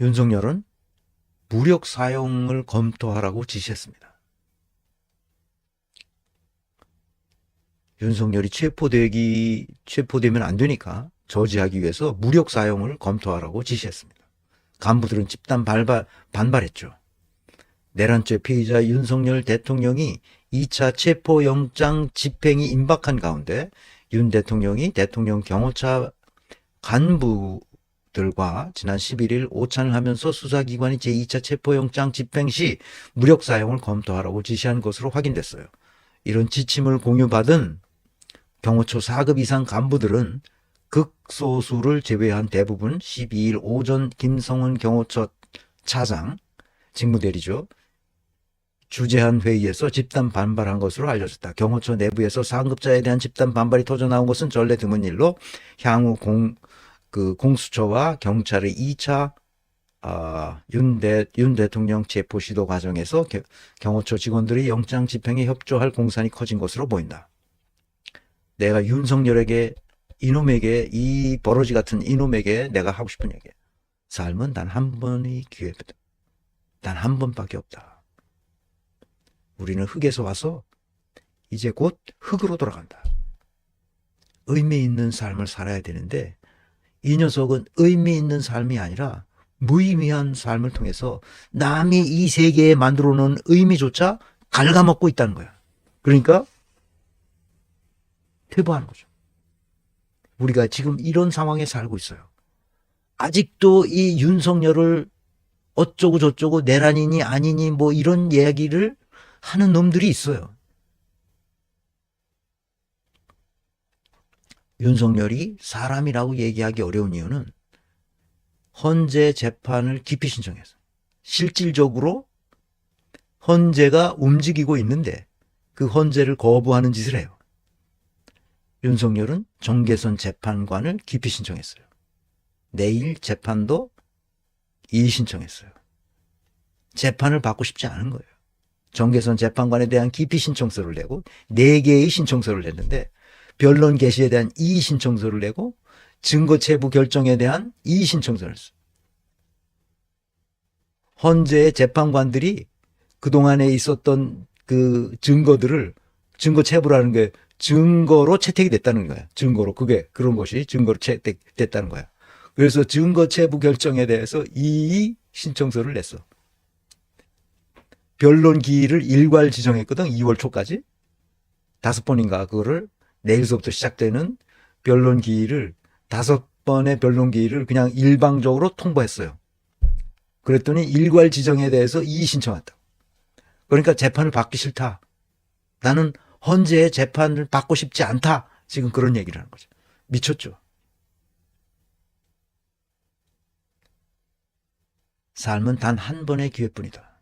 윤석열은 무력 사용을 검토하라고 지시했습니다. 윤석열이 체포되면 안 되니까 저지하기 위해서 무력 사용을 검토하라고 지시했습니다. 간부들은 집단 반발했죠. 내란죄 피의자 윤석열 대통령이 2차 체포영장 집행이 임박한 가운데 윤 대통령이 대통령 경호차 간부들과 지난 11일 오찬을 하면서 수사기관이 제2차 체포영장 집행 시 무력 사용을 검토하라고 지시한 것으로 확인됐어요. 이런 지침을 공유받은 경호처 4급 이상 간부들은 극소수를 제외한 대부분 12일 오전 김성은 경호처 차장, 직무대리죠. 주재한 회의에서 집단 반발한 것으로 알려졌다. 경호처 내부에서 상급자에 대한 집단 반발이 터져나온 것은 전례 드문 일로 향후 공수처와 경찰의 2차 윤 대통령 체포 시도 과정에서 경호처 직원들이 영장 집행에 협조할 공산이 커진 것으로 보인다. 내가 윤석열에게 이 버러지 같은 이놈에게 내가 하고 싶은 얘기. 삶은 단 한 번의 기회다. 단 한 번밖에 없다. 우리는 흙에서 와서 이제 곧 흙으로 돌아간다. 의미 있는 삶을 살아야 되는데 이 녀석은 의미 있는 삶이 아니라 무의미한 삶을 통해서 남이 이 세계에 만들어 놓은 의미조차 갉아먹고 있다는 거야. 그러니까 퇴보하는 거죠. 우리가 지금 이런 상황에 살고 있어요. 아직도 이 윤석열을 어쩌고 저쩌고 내란이니 아니니 뭐 이런 이야기를 하는 놈들이 있어요. 윤석열이 사람이라고 얘기하기 어려운 이유는 헌재 재판을 기피 신청해서 실질적으로 헌재가 움직이고 있는데 그 헌재를 거부하는 짓을 해요. 윤석열은 정계선 재판관을 기피 신청했어요. 내일 재판도 이의 신청했어요. 재판을 받고 싶지 않은 거예요. 정계선 재판관에 대한 기피 신청서를 내고 4개의 신청서를 냈는데 변론 개시에 대한 이의 신청서를 내고 증거 체부 결정에 대한 이의 신청서를 냈어요. 헌재의 재판관들이 그동안에 있었던 그 증거들을 증거 체부라는 게 증거로 채택이 됐다는 거야. 증거로. 그런 것이 증거로 채택됐다는 거야. 그래서 증거 체부 결정에 대해서 이의 신청서를 냈어. 변론 기일을 일괄 지정했거든. 2월 초까지. 5번인가 그거를 내일서부터 시작되는 변론 기일을 5번의 변론 기일을 그냥 일방적으로 통보했어요. 그랬더니 일괄 지정에 대해서 이의 신청했다. 그러니까 재판을 받기 싫다. 나는 헌재의 재판을 받고 싶지 않다. 지금 그런 얘기를 하는 거죠. 미쳤죠. 삶은 단 한 번의 기회뿐이다.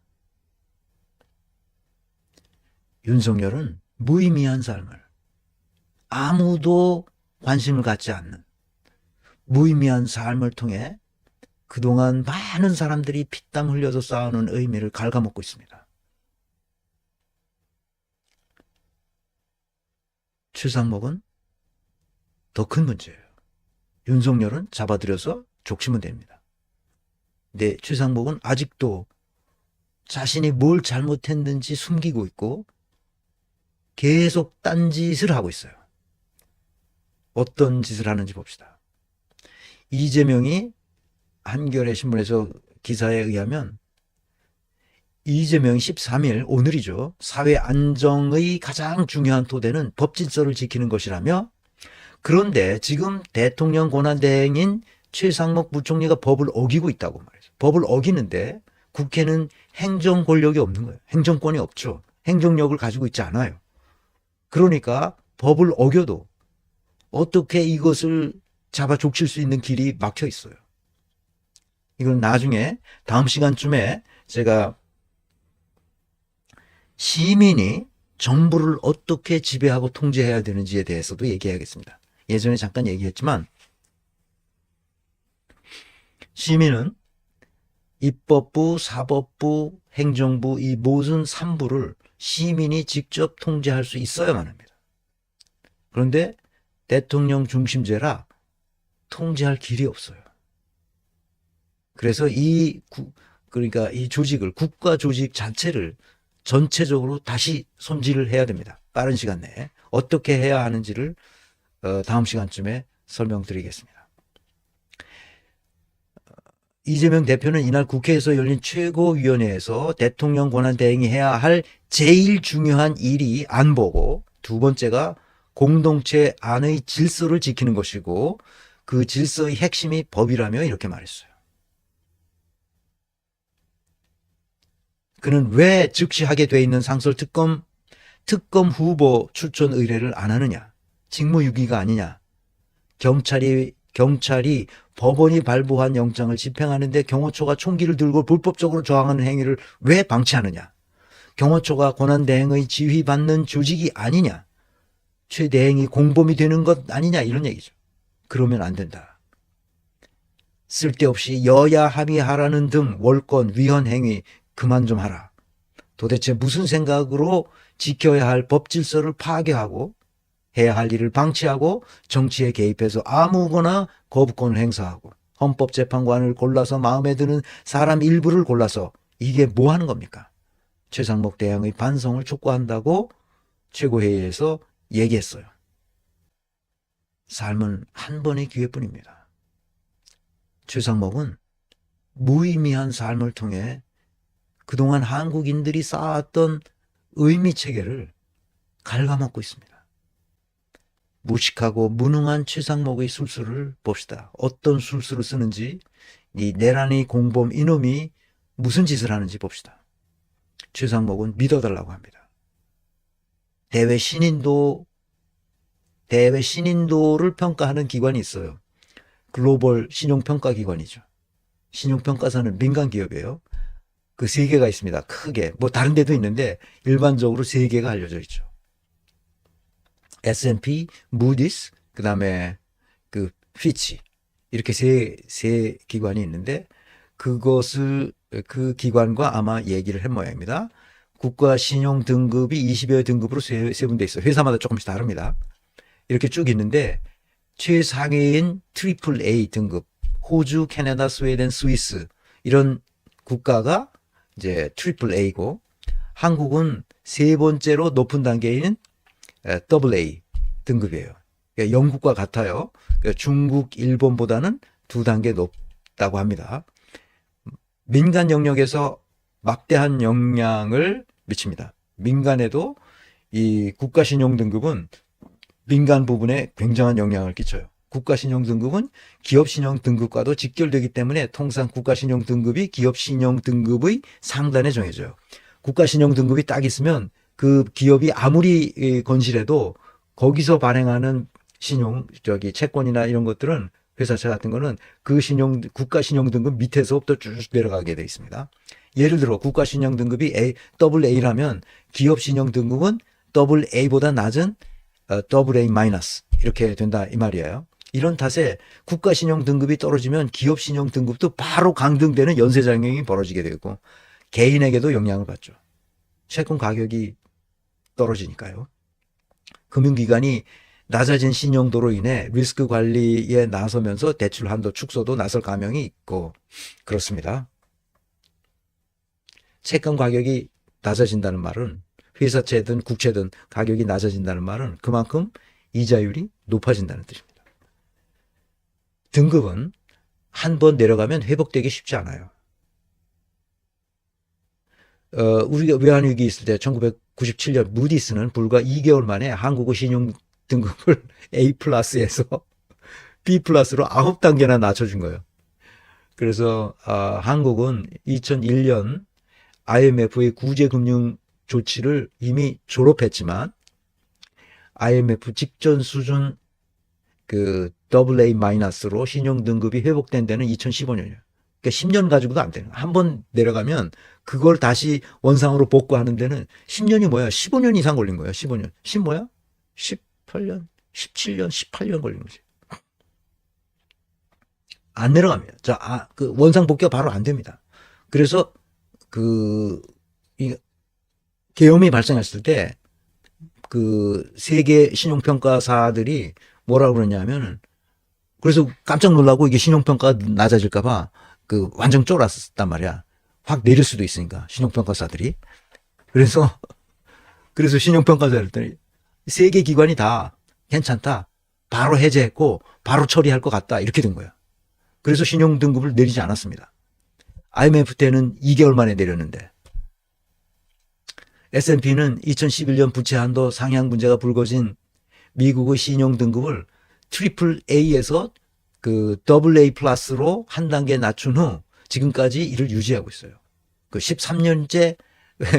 윤석열은 무의미한 삶을 아무도 관심을 갖지 않는 무의미한 삶을 통해 그동안 많은 사람들이 피땀 흘려서 쌓아놓은 의미를 갉아먹고 있습니다. 최상목은 더 큰 문제예요. 윤석열은 잡아들여서 족치면 됩니다. 근데 최상목은 아직도 자신이 뭘 잘못했는지 숨기고 있고 계속 딴짓을 하고 있어요. 어떤 짓을 하는지 봅시다. 이재명이 한겨레 신문에서 기사에 의하면 이재명이 13일 오늘이죠. 사회 안정의 가장 중요한 토대는 법 질서를 지키는 것이라며 그런데 지금 대통령 권한대행인 최상목 부총리가 법을 어기고 있다고 말이죠. 법을 어기는데 국회는 행정 권력이 없는 거예요. 행정권이 없죠. 행정력을 가지고 있지 않아요. 그러니까 법을 어겨도 어떻게 이것을 잡아 족칠 수 있는 길이 막혀 있어요. 이건 나중에 다음 시간쯤에 제가 시민이 정부를 어떻게 지배하고 통제해야 되는지에 대해서도 얘기하겠습니다. 예전에 잠깐 얘기했지만 시민은 입법부, 사법부, 행정부 이 모든 3부를 시민이 직접 통제할 수 있어야만 합니다. 그런데 대통령 중심제라 통제할 길이 없어요. 그래서 그러니까 이 조직을, 국가 조직 자체를 전체적으로 다시 손질을 해야 됩니다. 빠른 시간 내에. 어떻게 해야 하는지를 다음 시간쯤에 설명드리겠습니다. 이재명 대표는 이날 국회에서 열린 최고위원회에서 대통령 권한 대행이 해야 할 제일 중요한 일이 안보고, 두 번째가 공동체 안의 질서를 지키는 것이고, 그 질서의 핵심이 법이라며 이렇게 말했어요. 그는 왜 즉시 하게 돼 있는 상설특검 후보 추천 의뢰를 안 하느냐? 직무유기가 아니냐? 경찰이 법원이 발부한 영장을 집행하는데 경호처가 총기를 들고 불법적으로 저항하는 행위를 왜 방치하느냐? 경호처가 권한대행의 지휘받는 조직이 아니냐? 최대행이 공범이 되는 것 아니냐? 이런 얘기죠. 그러면 안 된다. 쓸데없이 여야 합의하라는 등 월권 위헌 행위 그만 좀 하라. 도대체 무슨 생각으로 지켜야 할 법 질서를 파괴하고 해야 할 일을 방치하고 정치에 개입해서 아무거나 거부권을 행사하고 헌법재판관을 골라서 마음에 드는 사람 일부를 골라서 이게 뭐 하는 겁니까? 최상목 대행의 반성을 촉구한다고 최고회의에서 얘기했어요. 삶은 한 번의 기회뿐입니다. 최상목은 무의미한 삶을 통해 그동안 한국인들이 쌓았던 의미 체계를 갉아먹고 있습니다. 무식하고 무능한 최상목의 술수를 봅시다. 어떤 술수를 쓰는지, 이 내란의 공범 이놈이 무슨 짓을 하는지 봅시다. 최상목은 믿어달라고 합니다. 대외 신인도를 평가하는 기관이 있어요. 글로벌 신용평가기관이죠. 신용평가사는 민간 기업이에요. 그 세 개가 있습니다. 크게. 뭐 다른 데도 있는데 일반적으로 세 개가 알려져 있죠. S&P, 무디스, 그 다음에 그 피치. 이렇게 세 기관이 있는데 그 기관과 아마 얘기를 한 모양입니다. 국가 신용 등급이 20여 등급으로 세분돼 있어요. 회사마다 조금씩 다릅니다. 이렇게 쭉 있는데 최상위인 트리플 A 등급, 호주, 캐나다, 스웨덴, 스위스 이런 국가가 이제 트리플 A고, 한국은 세 번째로 높은 단계인 더블 A 등급이에요. 그러니까 영국과 같아요. 그러니까 중국, 일본보다는 두 단계 높다고 합니다. 민간 영역에서 막대한 영향을 미칩니다. 민간에도 이 국가신용등급은 민간 부분에 굉장한 영향을 끼쳐요. 국가신용등급은 기업신용등급과도 직결되기 때문에 통상 국가신용등급이 기업신용등급의 상단에 정해져요. 국가신용등급이 딱 있으면 그 기업이 아무리 건실해도 거기서 발행하는 채권이나 이런 것들은 회사채 같은 거는 그 국가신용등급 밑에서부터 쭉 내려가게 되어 있습니다. 예를 들어 국가신용등급이 더블 A라면 기업신용등급은 더블 A보다 낮은 더블 A 마이너스 이렇게 된다 이 말이에요. 이런 탓에 국가신용등급이 떨어지면 기업신용등급도 바로 강등되는 연쇄작용이 벌어지게 되고 개인에게도 영향을 받죠. 채권 가격이 떨어지니까요. 금융기관이 낮아진 신용도로 인해 리스크 관리에 나서면서 대출 한도 축소도 나설 가능성이 있고 그렇습니다. 채권 가격이 낮아진다는 말은 회사채든 국채든 가격이 낮아진다는 말은 그만큼 이자율이 높아진다는 뜻입니다. 등급은 한 번 내려가면 회복되기 쉽지 않아요. 우리가 외환위기 있을 때 1997년 무디스는 불과 2개월 만에 한국의 신용 등급을 A 플러스에서 B 플러스로 9단계나 낮춰준 거예요. 그래서 한국은 2001년 IMF의 구제금융 조치를 이미 졸업했지만 IMF 직전 수준 그 AA 마이너스로 신용 등급이 회복된 데는 2015년이에요. 그러니까 10년 가지고도 안 되는. 한 번 내려가면 그걸 다시 원상으로 복구하는 데는 10년이 뭐야? 15년 이상 걸린 거예요. 15년. 10 뭐야? 18년, 17년, 18년 걸린 거지. 안 내려갑니다. 그 원상 복귀가 바로 안 됩니다. 그래서 이 계엄이 발생했을 때 그 세계 신용평가사들이 뭐라고 그러냐면, 그래서 깜짝 놀라고 이게 신용평가가 낮아질까봐 완전 쫄았단 말이야. 확 내릴 수도 있으니까, 신용평가사들이. 그래서 신용평가사를 했더니, 세 개 기관이 다 괜찮다. 바로 해제했고, 바로 처리할 것 같다. 이렇게 된 거야. 그래서 신용등급을 내리지 않았습니다. IMF 때는 2개월 만에 내렸는데, S&P는 2011년 부채 한도 상향 문제가 불거진 미국의 신용등급을 트리플 A에서 더블 A 플러스로 한 단계 낮춘 후 지금까지 이를 유지하고 있어요. 13년째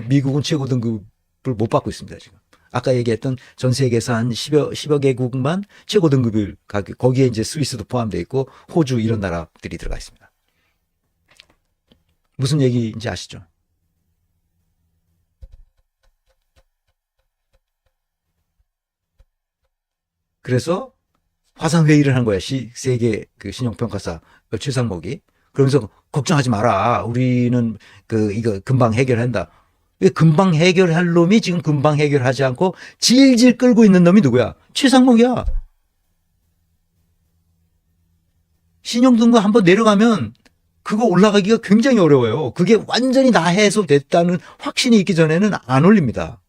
미국은 최고 등급을 못 받고 있습니다, 지금. 아까 얘기했던 전 세계에서 한 10여 개국만 최고 등급을, 거기에 이제 스위스도 포함되어 있고, 호주 이런 나라들이 들어가 있습니다. 무슨 얘기인지 아시죠? 그래서 화상회의를 한 거야. 세계 신용평가사 최상목이. 그러면서 걱정하지 마라. 우리는 이거 금방 해결한다. 왜 금방 해결할 놈이 지금 금방 해결하지 않고 질질 끌고 있는 놈이 누구야? 최상목이야. 신용등급 한번 내려가면 그거 올라가기가 굉장히 어려워요. 그게 완전히 다 해소됐다는 확신이 있기 전에는 안 올립니다.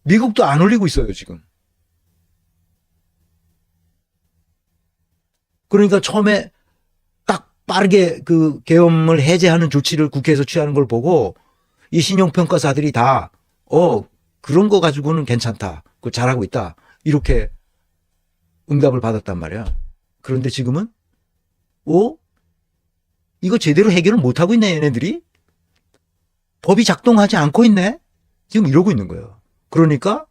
미국도 안 올리고 있어요, 지금. 그러니까 처음에 딱 빠르게 계엄을 해제하는 조치를 국회에서 취하는 걸 보고 이 신용평가사들이 다 그런 거 가지고는 괜찮다. 그거 잘하고 있다. 이렇게 응답을 받았단 말이야. 그런데 지금은 이거 제대로 해결을 못하고 있네, 얘네들이. 법이 작동하지 않고 있네. 지금 이러고 있는 거예요. 그러니까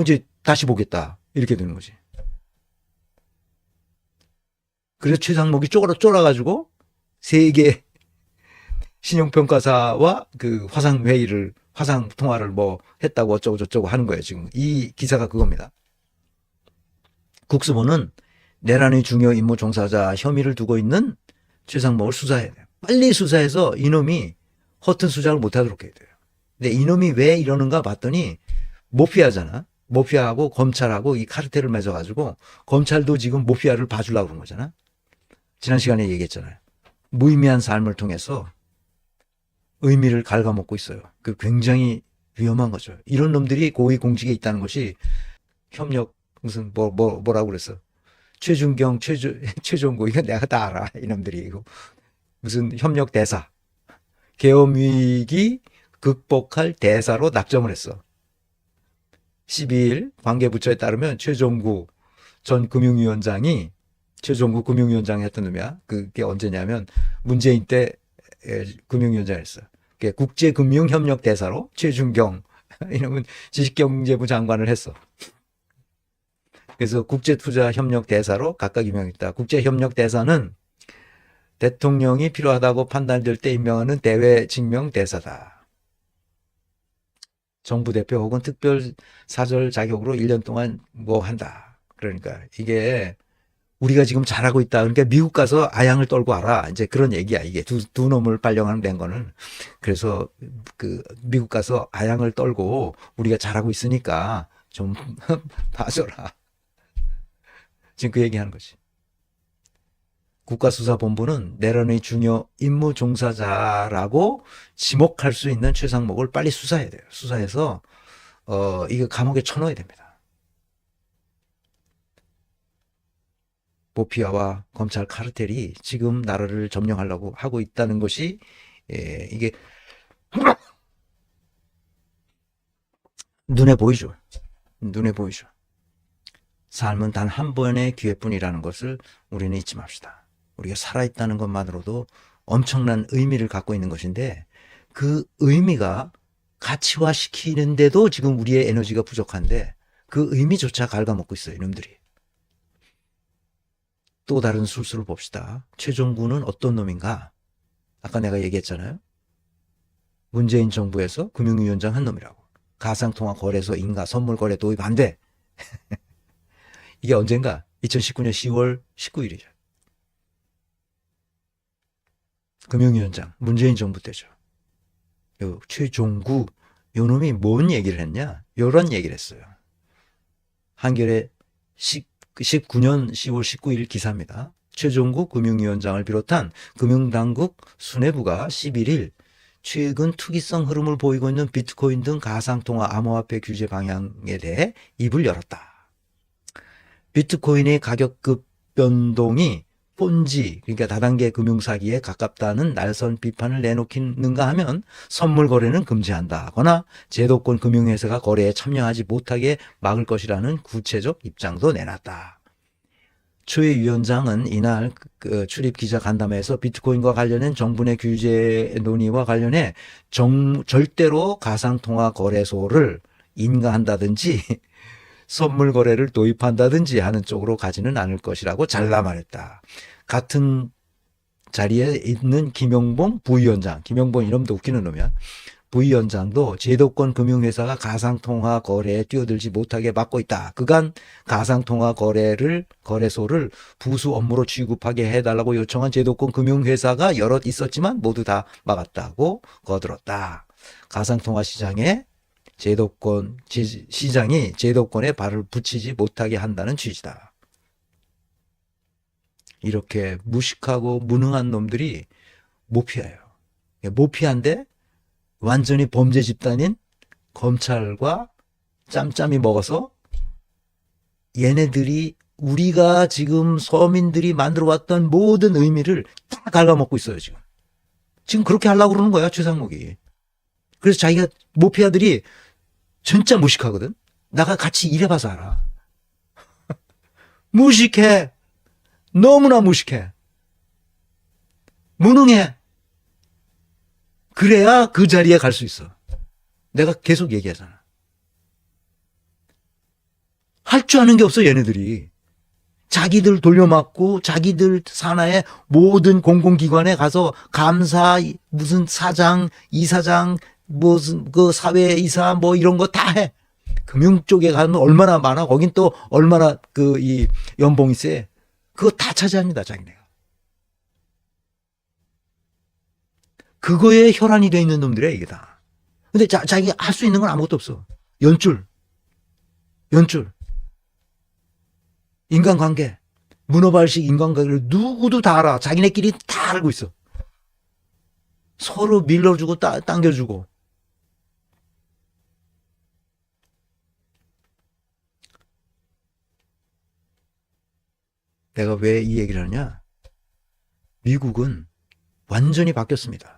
이제 다시 보겠다. 이렇게 되는 거지. 그래서 최상목이 쫄아가지고 세계 신용평가사와 화상 통화를 했다고 어쩌고 하는 거예요. 지금 이 기사가 그겁니다. 국수본은 내란의 중요 임무 종사자 혐의를 두고 있는 최상목을 수사해야 돼요. 빨리 수사해서 이놈이 허튼 수작을 못하도록 해야 돼요. 근데 이놈이 왜 이러는가 봤더니 모피아잖아. 모피아하고 검찰하고 이 카르텔을 맺어가지고 검찰도 지금 모피아를 봐주려고 그런 거잖아. 지난 시간에 얘기했잖아요. 무의미한 삶을 통해서 의미를 갉아먹고 있어요. 굉장히 위험한 거죠. 이런 놈들이 고위공직에 있다는 것이 협력 무슨 뭐라고 그랬어. 최준경, 최종구 이거 내가 다 알아. 이놈들이 이거 무슨 협력 대사, 계엄 위기 극복할 대사로 낙점을 했어. 12일 관계부처에 따르면 최종구 전 금융위원장이 최종구 금융위원장 했던 놈이야. 그게 언제냐면 문재인 때 금융위원장 했어. 국제금융협력대사로 최준경 이놈은 지식경제부 장관을 했어. 그래서 국제투자협력대사로 각각 임명했다. 국제협력대사는 대통령이 필요하다고 판단될 때 임명하는 대외 직명대사다. 정부 대표 혹은 특별사절 자격으로 1년 동안 한다. 그러니까 이게 우리가 지금 잘하고 있다. 그러니까 미국 가서 아양을 떨고 와라. 이제 그런 얘기야. 이게 두 놈을 발령하는 된 거는. 그래서 미국 가서 아양을 떨고 우리가 잘하고 있으니까 좀 봐줘라. 지금 그 얘기하는 거지. 국가수사본부는 내란의 중요 임무 종사자라고 지목할 수 있는 최상목을 빨리 수사해야 돼요. 수사해서 이거 감옥에 쳐넣어야 됩니다. 모피아와 검찰 카르텔이 지금 나라를 점령하려고 하고 있다는 것이 이게 눈에 보이죠. 눈에 보이죠. 삶은 단 한 번의 기회뿐이라는 것을 우리는 잊지 맙시다. 우리가 살아있다는 것만으로도 엄청난 의미를 갖고 있는 것인데 그 의미가 가치화시키는데도 지금 우리의 에너지가 부족한데 그 의미조차 갉아먹고 있어요. 이놈들이. 또 다른 술수를 봅시다. 최종구는 어떤 놈인가? 아까 내가 얘기했잖아요. 문재인 정부에서 금융위원장 한 놈이라고. 가상통화 거래소 인가 선물 거래 도입 안 돼. 이게 언젠가? 2019년 10월 19일이죠. 금융위원장 문재인 정부 때죠. 요 최종구 요 놈이 뭔 얘기를 했냐? 요런 얘기를 했어요. 한겨레 19년 10월 19일 기사입니다. 최종국 금융위원장을 비롯한 금융당국 수뇌부가 11일 최근 투기성 흐름을 보이고 있는 비트코인 등 가상통화 암호화폐 규제 방향에 대해 입을 열었다. 비트코인의 가격급 변동이 폰지, 그러니까 다단계 금융사기에 가깝다는 날선 비판을 내놓기는가 하면 선물 거래는 금지한다거나 제도권 금융회사가 거래에 참여하지 못하게 막을 것이라는 구체적 입장도 내놨다. 추의 위원장은 이날 출입 기자 간담회에서 비트코인과 관련된 정부 내 규제 논의와 관련해 절대로 가상통화 거래소를 인가한다든지 선물 거래를 도입한다든지 하는 쪽으로 가지는 않을 것이라고 잘라 말했다. 같은 자리에 있는 김용봉 부위원장, 김용봉 이름도 웃기는 놈이야. 부위원장도 제도권 금융회사가 가상통화 거래에 뛰어들지 못하게 막고 있다. 그간 가상통화 거래소를 부수 업무로 취급하게 해달라고 요청한 제도권 금융회사가 여럿 있었지만 모두 다 막았다고 거들었다. 가상통화 시장이 제도권에 발을 붙이지 못하게 한다는 취지다. 이렇게 무식하고 무능한 놈들이 모피아예요. 모피아인데 완전히 범죄 집단인 검찰과 짬짬이 먹어서 얘네들이 우리가 지금 서민들이 만들어왔던 모든 의미를 다 갉아먹고 있어요. 지금 그렇게 하려고 그러는 거야, 최상목이. 그래서 자기가 모피아들이 진짜 무식하거든. 나가 같이 일해봐서 알아. 무식해. 너무나 무식해. 무능해. 그래야 그 자리에 갈 수 있어. 내가 계속 얘기하잖아. 할 줄 아는 게 없어, 얘네들이. 자기들 돌려막고 자기들 산하의 모든 공공기관에 가서 감사, 무슨 사장, 이사장, 무슨 그 사회이사 뭐 이런 거 다 해. 금융 쪽에 가면 얼마나 많아. 거긴 또 얼마나 이 연봉이 세. 그거 다 차지합니다, 자기네가. 그거에 혈안이 돼 있는 놈들이야, 이게 다. 근데 자기가 할 수 있는 건 아무것도 없어. 연출. 인간관계. 문어발식 인간관계를 누구도 다 알아. 자기네끼리 다 알고 있어. 서로 밀어주고 당겨주고. 내가 왜 이 얘기를 하냐? 미국은 완전히 바뀌었습니다.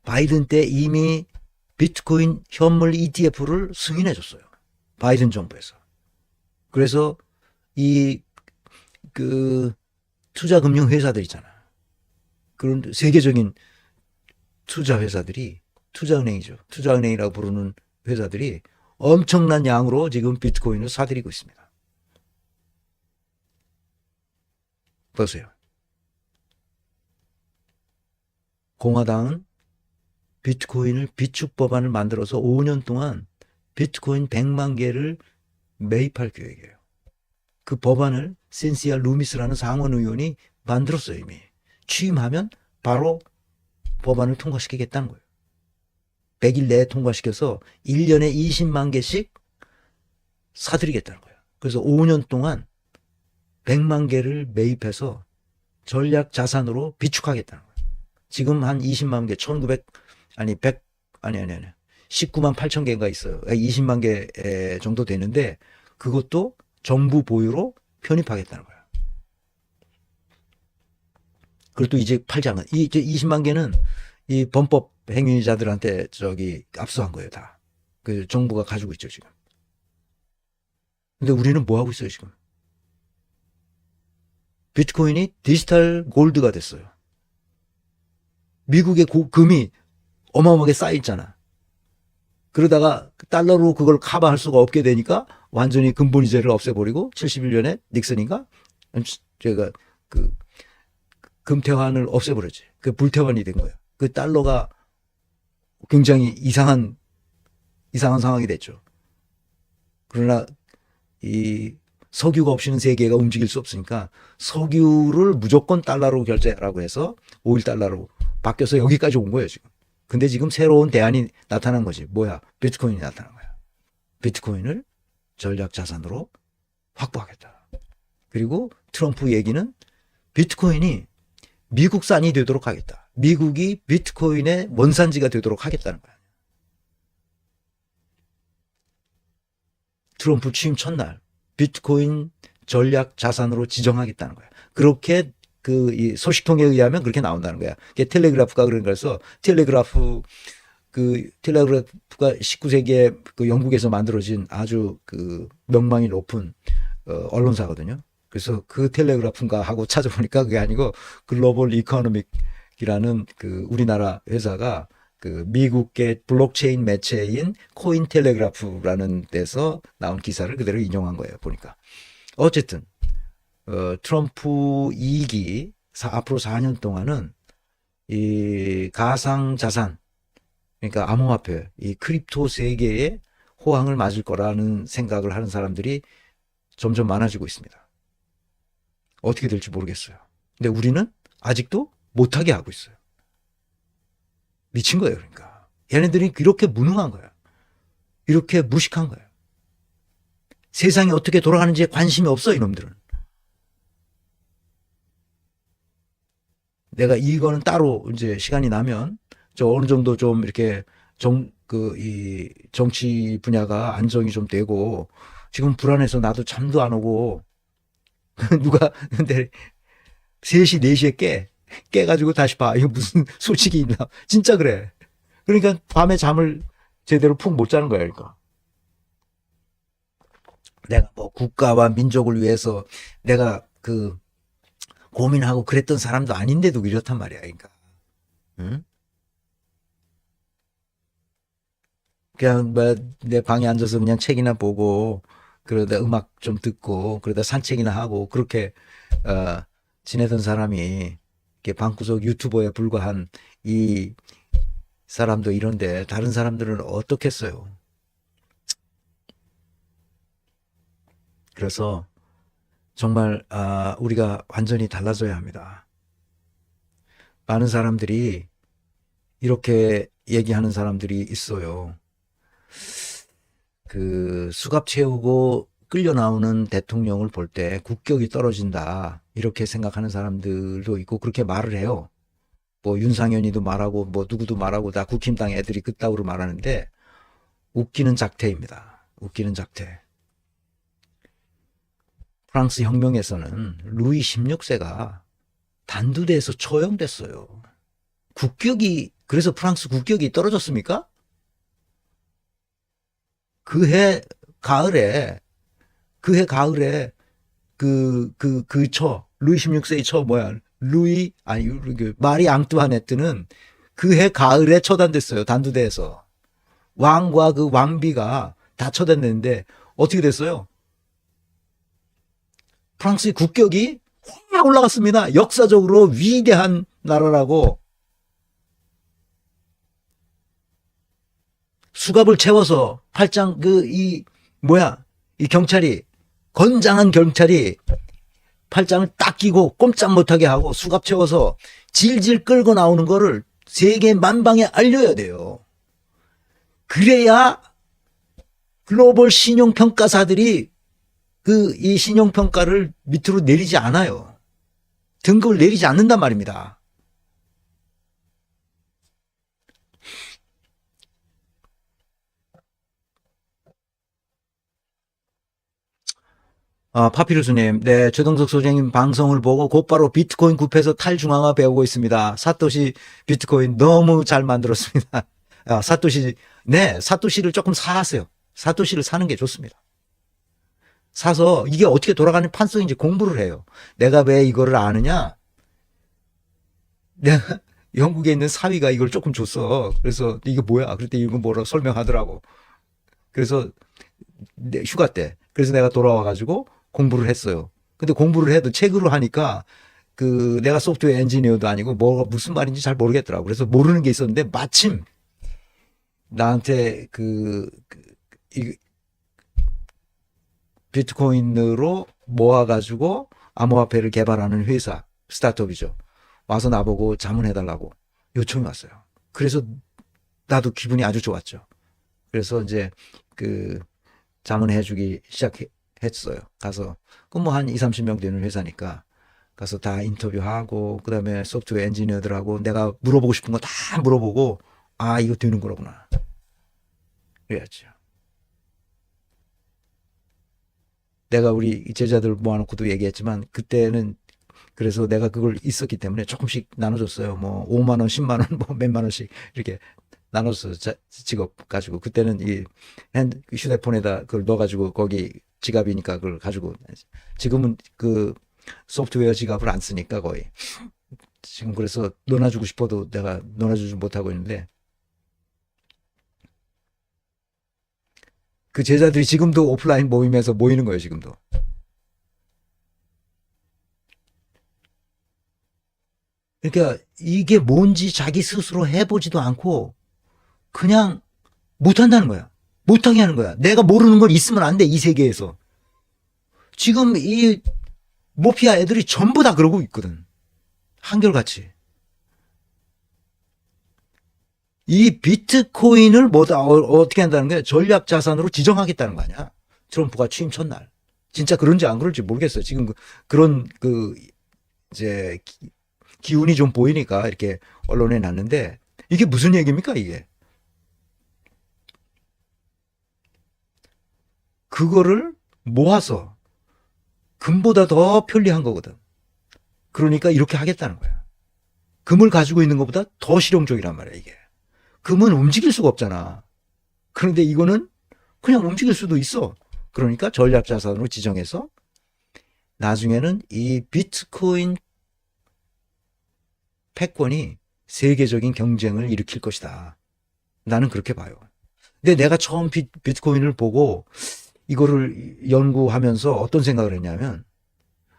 바이든 때 이미 비트코인 현물 ETF를 승인해 줬어요. 바이든 정부에서. 그래서 투자금융 회사들 있잖아. 그런 세계적인 투자 회사들이, 투자은행이죠. 투자은행이라고 부르는 회사들이 엄청난 양으로 지금 비트코인을 사들이고 있습니다. 보세요. 공화당은 비트코인을 비축 법안을 만들어서 5년 동안 비트코인 100만 개를 매입할 계획이에요. 그 법안을 센시아 루미스라는 상원 의원이 만들었어요, 이미. 취임하면 바로 법안을 통과시키겠다는 거예요. 100일 내에 통과시켜서 1년에 20만 개씩 사들이겠다는 거예요. 그래서 5년 동안 100만 개를 매입해서 전략 자산으로 비축하겠다는 거예요. 지금 한 20만 개, 19만 8천 개가 있어요. 20만 개 정도 되는데 그것도 정부 보유로 편입하겠다는 거예요. 그것도 이제 팔지 않아. 이제 20만 개는 이 범법 행위자들한테 압수한 거예요, 다. 그 정부가 가지고 있죠, 지금. 근데 우리는 뭐 하고 있어요, 지금? 비트코인이 디지털 골드가 됐어요. 미국의 금이 어마어마하게 쌓여있잖아. 그러다가 달러로 그걸 커버할 수가 없게 되니까 완전히 근본이자를 없애버리고 71년에 닉슨인가? 제가 금태환을 없애버렸지. 그 불태환이 된 거예요. 그 달러가 굉장히 이상한 상황이 됐죠. 그러나 석유가 없이는 세계가 움직일 수 없으니까 석유를 무조건 달러로 결제하라고 해서 5일 달러로 바뀌어서 여기까지 온 거예요, 지금. 근데 지금 새로운 대안이 나타난 거지. 뭐야? 비트코인이 나타난 거야. 비트코인을 전략 자산으로 확보하겠다. 그리고 트럼프 얘기는 비트코인이 미국산이 되도록 하겠다. 미국이 비트코인의 원산지가 되도록 하겠다는 거야. 트럼프 취임 첫날 비트코인 전략 자산으로 지정하겠다는 거야. 그렇게 이 소식통에 의하면 그렇게 나온다는 거야. 그게 텔레그래프가 그런 거라서 텔레그래프가 19세기에 그 영국에서 만들어진 아주 그 명망이 높은 언론사거든요. 그래서 그 텔레그래프인가 하고 찾아보니까 그게 아니고 글로벌 이코노믹이라는 그 우리나라 회사가 그 미국계 블록체인 매체인 코인텔레그래프라는 데서 나온 기사를 그대로 인용한 거예요. 보니까. 어쨌든 트럼프 2기 앞으로 4년 동안은 이 가상자산, 그러니까 암호화폐, 이 크립토 세계에 호황을 맞을 거라는 생각을 하는 사람들이 점점 많아지고 있습니다. 어떻게 될지 모르겠어요. 근데 우리는 아직도 못하게 하고 있어요. 미친 거예요. 그러니까 얘네들이 이렇게 무능한 거야. 이렇게 무식한 거야. 세상이 어떻게 돌아가는지에 관심이 없어, 이놈들은. 내가 이거는 따로 이제 시간이 나면 저 어느 정도 좀 이렇게 이 정치 분야가 안정이 좀 되고, 지금 불안해서 나도 잠도 안 오고 누가 근데 3시 4시에 깨가지고 다시 봐. 이거 무슨 소식이 있나. 진짜 그래. 그러니까 밤에 잠을 제대로 푹 못 자는 거야. 그러니까 내가 뭐 국가와 민족을 위해서 내가 그 고민하고 그랬던 사람도 아닌데도 이렇단 말이야. 그러니까 응? 그냥 뭐 내 방에 앉아서 그냥 책이나 보고, 그러다 음악 좀 듣고, 그러다 산책이나 하고, 그렇게 지내던 사람이 이렇게 방구석 유튜버에 불과한 이 사람도 이런데 다른 사람들은 어떻겠어요. 그래서 정말 우리가 완전히 달라져야 합니다. 많은 사람들이 이렇게 얘기하는 사람들이 있어요. 그 수갑 채우고 끌려 나오는 대통령을 볼 때 국격이 떨어진다, 이렇게 생각하는 사람들도 있고 그렇게 말을 해요. 뭐 윤상현이도 말하고 뭐 누구도 말하고 다 국힘당 애들이 그따구로 말하는데 웃기는 작태입니다. 웃기는 작태. 프랑스 혁명에서는 루이 16세가 단두대에서 처형됐어요. 그래서 프랑스 국격이 떨어졌습니까? 그해 가을에 루이 16세의 마리 앙뚜아네트는 그해 가을에 처단됐어요. 단두대에서. 왕과 그 왕비가 다 처단됐는데 어떻게 됐어요? 프랑스의 국격이 확 올라갔습니다. 역사적으로 위대한 나라라고. 수갑을 채워서 팔짱 이 경찰이, 건장한 경찰이 팔짱을 딱 끼고 꼼짝 못하게 하고 수갑 채워서 질질 끌고 나오는 거를 세계 만방에 알려야 돼요. 그래야 글로벌 신용평가사들이 이 신용평가를 밑으로 내리지 않아요. 등급을 내리지 않는단 말입니다. 파피루스님, 네, 최동석 소장님 방송을 보고 곧바로 비트코인 굽해서 탈중앙화 배우고 있습니다. 사토시 비트코인 너무 잘 만들었습니다. 사토시를 조금 사세요. 사토시를 사는 게 좋습니다. 사서 이게 어떻게 돌아가는 판성인지 공부를 해요. 내가 왜 이거를 아느냐? 내가 영국에 있는 사위가 이걸 조금 줬어. 그래서 이게 뭐야? 그랬더니 이거 뭐라고 설명하더라고. 그래서 휴가 때. 그래서 내가 돌아와가지고 공부를 했어요. 근데 공부를 해도 책으로 하니까 내가 소프트웨어 엔지니어도 아니고 무슨 말인지 잘 모르겠더라고. 그래서 모르는 게 있었는데 마침 나한테 비트코인으로 모아가지고 암호화폐를 개발하는 회사, 스타트업이죠. 와서 나보고 자문해달라고 요청이 왔어요. 그래서 나도 기분이 아주 좋았죠. 그래서 이제 자문해주기 했어요. 가서 그 뭐 한 2, 30명 되는 회사니까 가서 다 인터뷰하고 그다음에 소프트웨어 엔지니어들하고 내가 물어보고 싶은 거 다 물어보고 아 이거 되는 거구나 그래야죠. 내가 우리 제자들 모아놓고도 얘기했지만 그때는 그래서 내가 그걸 있었기 때문에 조금씩 나눠줬어요. 뭐 5만 원, 10만 원, 뭐 몇만 원씩 이렇게 나눠서 직업 가지고 그때는 이 휴대폰에다 그걸 넣어가지고 거기 지갑이니까 그걸 가지고 지금은 그 소프트웨어 지갑을 안 쓰니까 거의 지금 그래서 넣어주고 싶어도 내가 넣어주지 못하고 있는데 그 제자들이 지금도 오프라인 모임에서 모이는 거예요. 지금도. 그러니까 이게 뭔지 자기 스스로 해보지도 않고 그냥 못한다는 거야. 못하게 하는 거야. 내가 모르는 걸 있으면 안 돼. 이 세계에서. 지금 이 모피아 애들이 전부 다 그러고 있거든. 한결같이. 이 비트코인을 뭐다 어떻게 한다는 거야? 전략 자산으로 지정하겠다는 거 아니야? 트럼프가 취임 첫날. 진짜 그런지 안 그럴지 모르겠어요. 지금 그런 이제 기운이 좀 보이니까 이렇게 언론에 났는데 이게 무슨 얘기입니까 이게? 그거를 모아서 금보다 더 편리한 거거든. 그러니까 이렇게 하겠다는 거야. 금을 가지고 있는 것보다 더 실용적이란 말이야 이게. 금은 움직일 수가 없잖아. 그런데 이거는 그냥 움직일 수도 있어. 그러니까 전략자산으로 지정해서 나중에는 이 비트코인 패권이 세계적인 경쟁을 일으킬 것이다. 나는 그렇게 봐요. 근데 내가 처음 비트코인을 보고 이거를 연구하면서 어떤 생각을 했냐면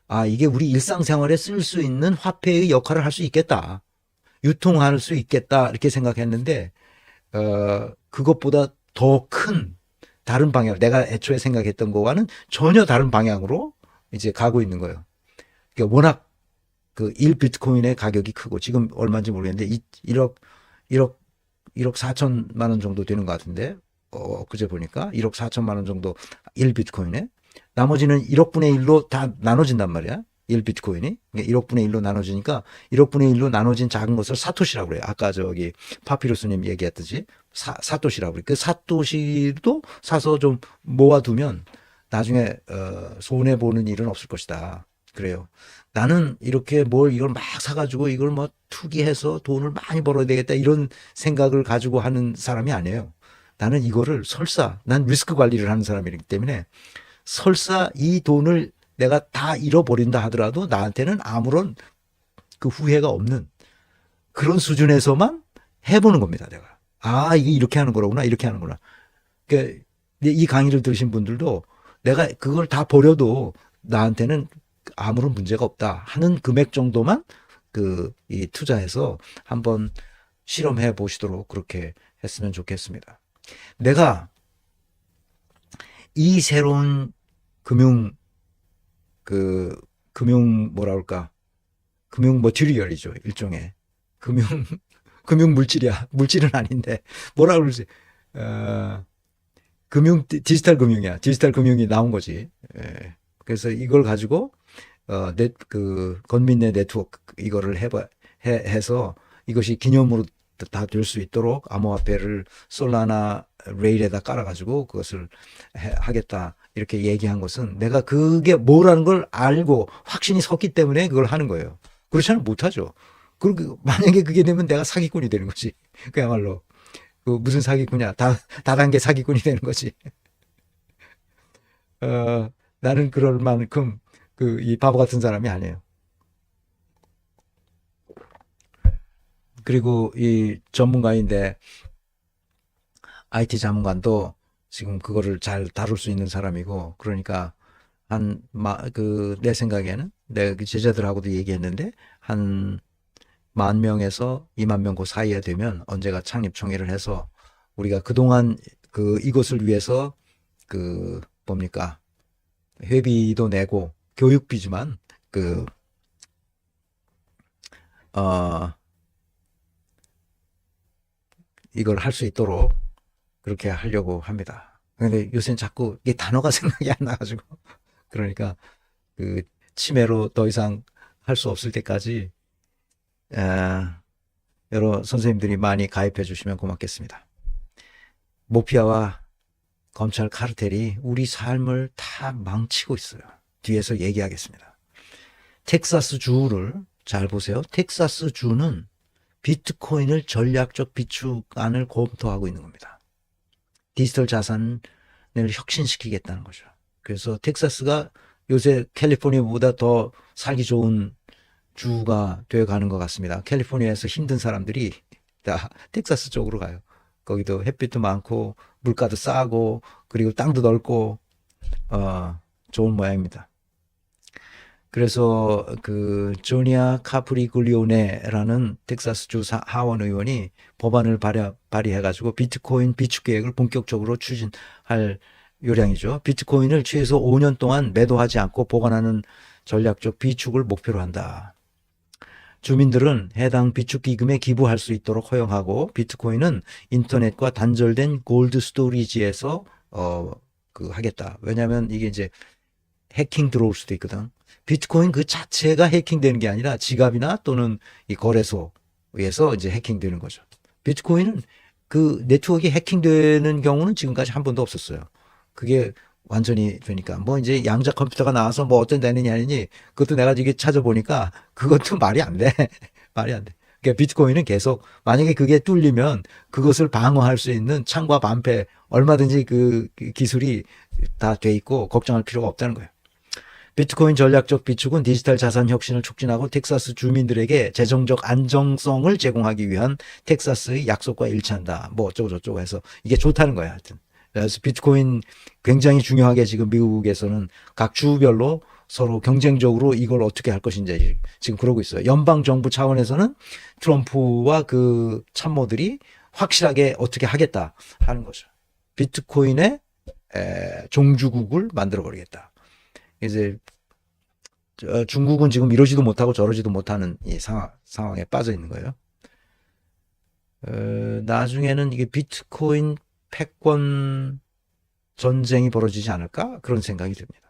아 이게 우리 일상생활에 쓸 수 있는 화폐의 역할을 할 수 있겠다. 유통할 수 있겠다 이렇게 생각했는데 그것보다 더 큰 다른 방향 내가 애초에 생각했던 거와는 전혀 다른 방향으로 이제 가고 있는 거예요. 그러니까 워낙 그 1비트코인의 가격이 크고 지금 얼마인지 모르겠는데 1억 4천만 원 정도 되는 것 같은데 그제 보니까 1억 4천만 원 정도 1비트코인에 나머지는 1억 분의 1로 다 나눠진단 말이야. 1비트코인이 1억 분의 1로 나눠지니까 1억 분의 1로 나눠진 작은 것을 사토시라고 그래요. 아까 저기 파피루스님 얘기했듯이 사토시라고 그래. 그 사토시도 사서 좀 모아두면 나중에 손해 보는 일은 없을 것이다. 그래요. 나는 이렇게 뭘 이걸 막 사가지고 이걸 뭐 투기해서 돈을 많이 벌어야 되겠다 이런 생각을 가지고 하는 사람이 아니에요. 나는 이거를 설사 난 리스크 관리를 하는 사람이기 때문에 설사 이 돈을 내가 다 잃어버린다 하더라도 나한테는 아무런 그 후회가 없는 그런 수준에서만 해보는 겁니다. 내가 이게 이렇게 하는 거로구나 이렇게 하는구나. 그러니까 이 강의를 들으신 분들도 내가 그걸 다 버려도 나한테는 아무런 문제가 없다 하는 금액 정도만 이 투자해서 한번 실험해 보시도록 그렇게 했으면 좋겠습니다. 내가 이 새로운 금융 뭐라 그럴까 금융 머티리얼이죠 일종의 금융 금융 물질이야 물질은 아닌데 뭐라 그러지 디지털 금융이야 디지털 금융이 나온 거지. 예. 그래서 이걸 가지고 건민의 네트워크 이거를 해서 이것이 기념으로 다 될 수 있도록 암호화폐를 솔라나 레일에다 깔아가지고 그것을 하겠다 이렇게 얘기한 것은 내가 그게 뭐라는 걸 알고 확신이 섰기 때문에 그걸 하는 거예요. 그렇지 않으면 못하죠. 그리고 만약에 그게 되면 내가 사기꾼이 되는 거지. 그야말로 무슨 사기꾼이야 다단계 사기꾼이 되는 거지. 나는 그럴 만큼 이 바보 같은 사람이 아니에요. 그리고 이 전문가인데 IT 자문관도 지금 그거를 잘 다룰 수 있는 사람이고 그러니까 내 생각에는 내가 그 제자들하고도 얘기했는데 한 10,000명에서 20,000명 그 사이에 되면 언제가 창립총회를 해서 우리가 그동안 이것을 위해서 뭡니까 회비도 내고 교육비지만 이걸 할 수 있도록 그렇게 하려고 합니다. 근데 요새는 자꾸 이게 단어가 생각이 안 나가지고 그러니까 그 치매로 더 이상 할 수 없을 때까지 여러 선생님들이 많이 가입해 주시면 고맙겠습니다. 모피아와 검찰 카르텔이 우리 삶을 다 망치고 있어요. 뒤에서 얘기하겠습니다. 텍사스 주를 잘 보세요. 텍사스 주는 비트코인을 전략적 비축안을 검토하고 있는 겁니다. 디지털 자산을 혁신시키겠다는 거죠. 그래서 텍사스가 요새 캘리포니아보다 더 살기 좋은 주가 되어가는 것 같습니다. 캘리포니아에서 힘든 사람들이 다 텍사스 쪽으로 가요. 거기도 햇빛도 많고 물가도 싸고 그리고 땅도 넓고 좋은 모양입니다. 그래서 그 조니아 카프리글리오네라는 텍사스주 하원 의원이 법안을 발의해가지고 비트코인 비축 계획을 본격적으로 추진할 요량이죠. 비트코인을 최소 5년 동안 매도하지 않고 보관하는 전략적 비축을 목표로 한다. 주민들은 해당 비축 기금에 기부할 수 있도록 허용하고 비트코인은 인터넷과 단절된 골드 스토리지에서 하겠다. 왜냐하면 이게 이제 해킹 들어올 수도 있거든. 비트코인 그 자체가 해킹되는 게 아니라 지갑이나 또는 이 거래소에서 이제 해킹되는 거죠. 비트코인은 그 네트워크가 해킹되는 경우는 지금까지 한 번도 없었어요. 그게 완전히 되니까 뭐 이제 양자 컴퓨터가 나와서 뭐 어떤 되느냐 아니니 그것도 내가 이게 찾아보니까 그것도 말이 안 돼. 말이 안 돼. 그러니까 비트코인은 계속 만약에 그게 뚫리면 그것을 방어할 수 있는 창과 반패 얼마든지 그 기술이 다 돼 있고 걱정할 필요가 없다는 거예요. 비트코인 전략적 비축은 디지털 자산 혁신을 촉진하고 텍사스 주민들에게 재정적 안정성을 제공하기 위한 텍사스의 약속과 일치한다. 뭐 어쩌고 저쩌고 해서 이게 좋다는 거야. 하여튼. 그래서 비트코인 굉장히 중요하게 지금 미국에서는 각 주별로 서로 경쟁적으로 이걸 어떻게 할 것인지 지금 그러고 있어요. 연방정부 차원에서는 트럼프와 그 참모들이 확실하게 어떻게 하겠다 하는 거죠. 비트코인의 종주국을 만들어 버리겠다. 이제 중국은 지금 이러지도 못하고 저러지도 못하는 이 상황에 빠져 있는 거예요. 나중에는 이게 비트코인 패권 전쟁이 벌어지지 않을까? 그런 생각이 듭니다.